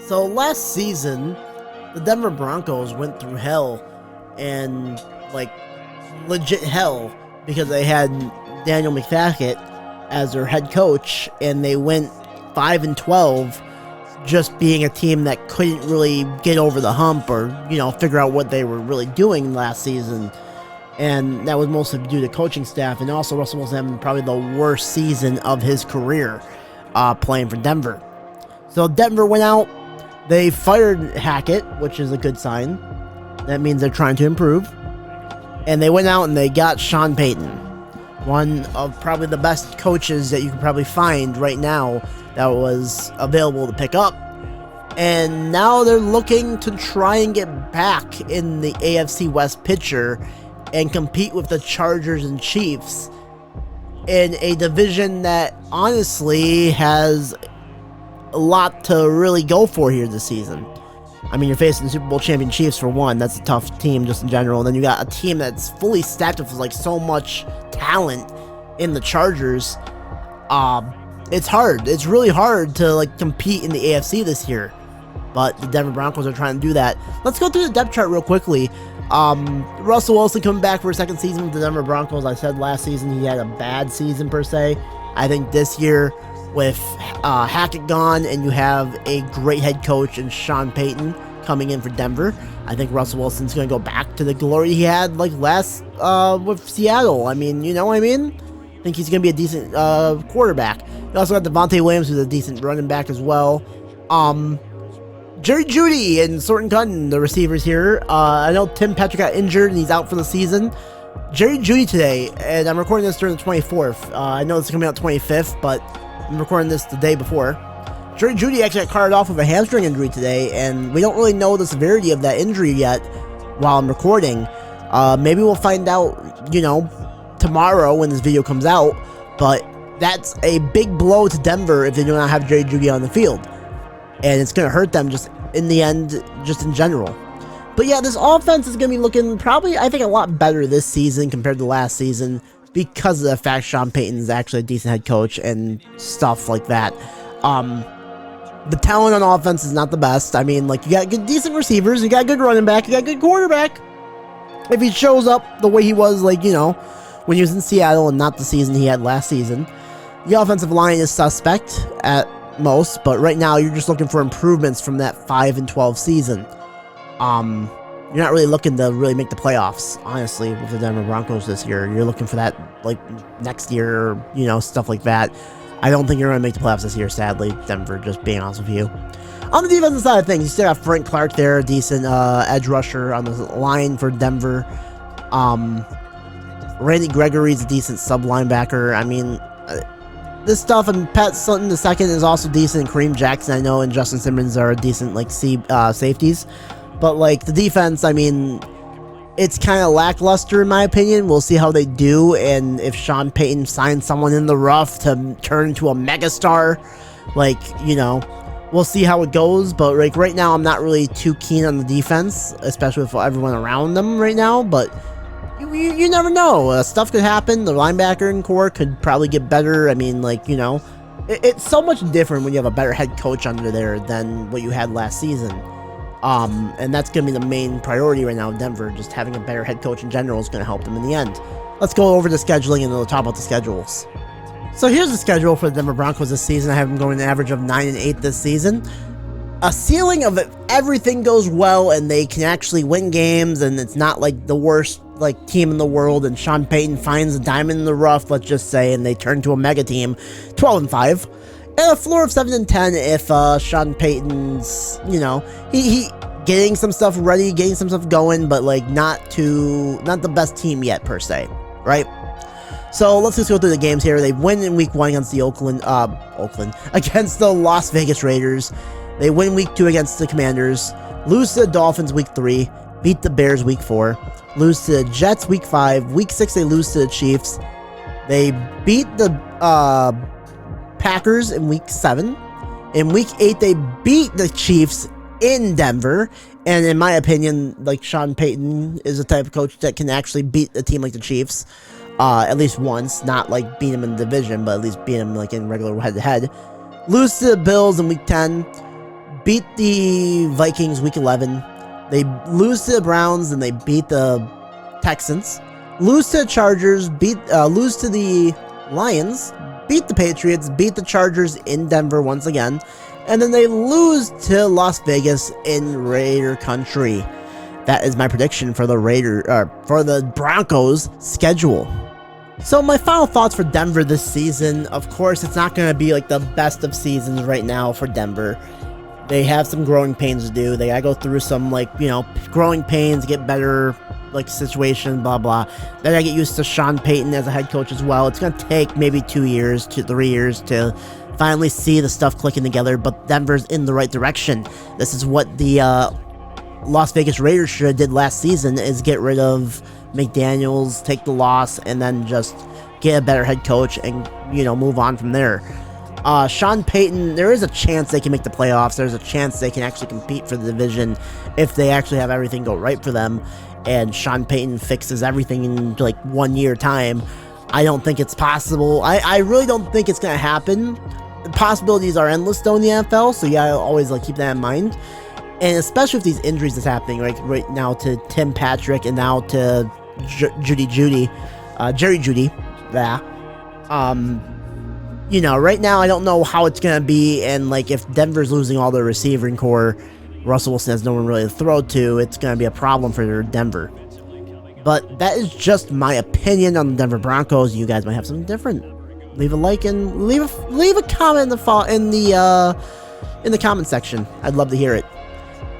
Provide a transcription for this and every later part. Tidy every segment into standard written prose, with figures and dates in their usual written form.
So last season, the Denver Broncos went through hell, and like legit hell, because they had Daniel McFackett as their head coach, and they went 5-12, just being a team that couldn't really get over the hump or figure out what they were really doing last season. And that was mostly due to coaching staff, and also Russell Wilson having probably the worst season of his career playing for Denver. So Denver went out. They fired Hackett, which is a good sign. That means they're trying to improve. And they went out and they got Sean Payton, one of probably the best coaches that you can probably find right now that was available to pick up. And now they're looking to try and get back in the AFC West picture and compete with the Chargers and Chiefs in a division that honestly has a lot to really go for here this season. I mean, you're facing the Super Bowl champion Chiefs for one. That's a tough team just in general. And then you got a team that's fully stacked with like so much talent in the Chargers. It's hard. It's really hard to like compete in the AFC this year. But the Denver Broncos are trying to do that. Let's go through the depth chart real quickly. Russell Wilson coming back for a second season with the Denver Broncos. I said last season he had a bad season per se. I think this year, with Hackett gone and you have a great head coach and Sean Payton coming in for Denver, I think Russell Wilson's going to go back to the glory he had like last with Seattle. I mean, you know what I mean? I think he's going to be a decent quarterback. You also got Devontae Williams, who's a decent running back as well. Jerry Jeudy and Sorton Cutton, the receivers here. I know Tim Patrick got injured and he's out for the season. Jerry Jeudy today, and I'm recording this during the 24th. I know it's coming out 25th, but I'm recording this the day before. Jerry Jeudy actually got carted off with a hamstring injury today, and we don't really know the severity of that injury yet while I'm recording. Maybe we'll find out, tomorrow when this video comes out, but that's a big blow to Denver if they do not have Jerry Jeudy on the field. And it's going to hurt them just in the end, just in general. But yeah, this offense is going to be looking probably, I think, a lot better this season compared to last season because of the fact Sean Payton's actually a decent head coach and stuff like that. The talent on offense is not the best. I mean, like, you got good, decent receivers, you got good running back, you got good quarterback. If he shows up the way he was, like, when he was in Seattle and not the season he had last season. The offensive line is suspect at most, but right now you're just looking for improvements from that 5-12 season. You're not really looking to really make the playoffs, honestly, with the Denver Broncos this year. You're looking for that, like, next year, stuff like that. I don't think you're going to make the playoffs this year, sadly, Denver, just being honest with you. On the defensive side of things, you still have Frank Clark there, a decent edge rusher on the line for Denver. Randy Gregory's a decent sub-linebacker. I mean, this stuff, and Pat Sutton II is also decent. Kareem Jackson, I know, and Justin Simmons are decent, like, safeties. But, like, the defense, I mean, it's kind of lackluster in my opinion. We'll see how they do, and if Sean Payton signs someone in the rough to turn into a megastar, like, we'll see how it goes. But, like, right now, I'm not really too keen on the defense, especially with everyone around them right now. But you never know. Stuff could happen. The linebacker and core could probably get better. I mean, like, it's so much different when you have a better head coach under there than what you had last season. And that's going to be the main priority right now in Denver. Just having a better head coach in general is going to help them in the end. Let's go over the scheduling and then we'll talk about the schedules. So here's the schedule for the Denver Broncos this season. I have them going an average of 9-8 this season. A ceiling of if everything goes well and they can actually win games and it's not like the worst team in the world and Sean Payton finds a diamond in the rough, let's just say, and they turn to a mega team, 12-5. And a floor of 7-10 if Sean Payton's, he getting some stuff ready, getting some stuff going, but like not the best team yet per se, right? So let's just go through the games here. They win in week 1 against the against the Las Vegas Raiders. They win week 2 against the Commanders, lose to the Dolphins week 3, beat the Bears week 4, lose to the Jets week 5, week 6 they lose to the Chiefs. They beat the Packers in week 7. In week 8 they beat the Chiefs in Denver, and in my opinion, like, Sean Payton is the type of coach that can actually beat a team like the Chiefs at least once, not like beat them in the division, but at least beat them like in regular head-to-head. Lose to the Bills in week 10, beat the Vikings week 11. They lose to the Browns, and they beat the Texans. Lose to the Chargers, lose to the Lions, beat the Patriots, beat the Chargers in Denver once again, and then they lose to Las Vegas in Raider country. That is my prediction for the Broncos schedule. So my final thoughts for Denver this season, of course, it's not going to be like the best of seasons right now for Denver. They have some growing pains to do. They gotta go through some, like, you know, growing pains, get better, like, situation, blah, blah. Then I get used to Sean Payton as a head coach as well. It's going to take maybe 2 years to 3 years to finally see the stuff clicking together, but Denver's in the right direction. This is what the Las Vegas Raiders should have did last season, is get rid of McDaniels, take the loss, and then just get a better head coach and, you know, move on from there. Sean Payton, there is a chance they can make the playoffs. There's a chance they can actually compete for the division if they actually have everything go right for them, and Sean Payton fixes everything in like 1 year time. I don't think it's possible. I really don't think it's going to happen. The possibilities are endless though in the NFL, so you gotta always like keep that in mind. And especially with these injuries that's happening right now to Tim Patrick and now to Jerry Jeudy, yeah. You know, right now I don't know how it's gonna be, and like if Denver's losing all their receiving core, Russell Wilson has no one really to throw to, it's gonna be a problem for Denver. But that is just my opinion on the Denver Broncos. You guys might have something different. Leave a like and leave a comment in the comment section. I'd love to hear it.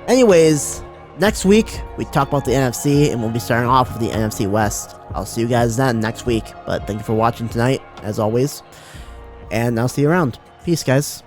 Anyways, next week we talk about the NFC, and we'll be starting off with the NFC West. I'll see you guys then next week. But thank you for watching tonight, as always. And I'll see you around. Peace, guys.